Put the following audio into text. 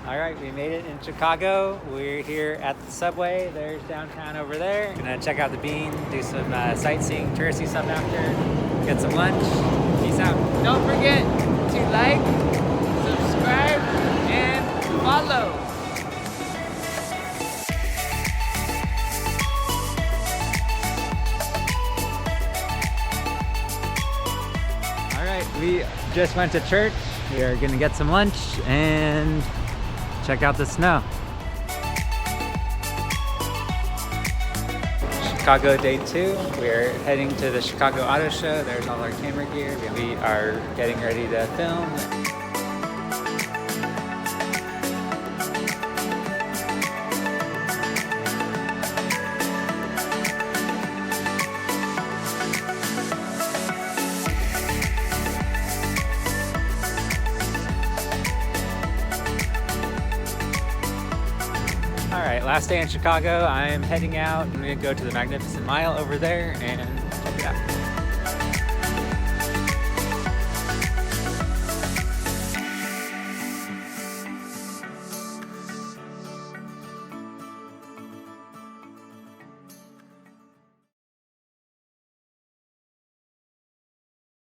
All right, we made it in Chicago. We're here at the subway. There's downtown over there. Gonna check out the Bean, do some sightseeing, touristy stuff after, get some lunch. Peace out. Don't forget to like, subscribe, and follow. All right, we just went to church. We are gonna get some lunch and check out the snow. Chicago day 2. We're heading to the Chicago Auto Show. There's all our camera gear. We are getting ready to film. All right, last day in Chicago. I'm heading out. I'm gonna go to the Magnificent Mile over there and check it out.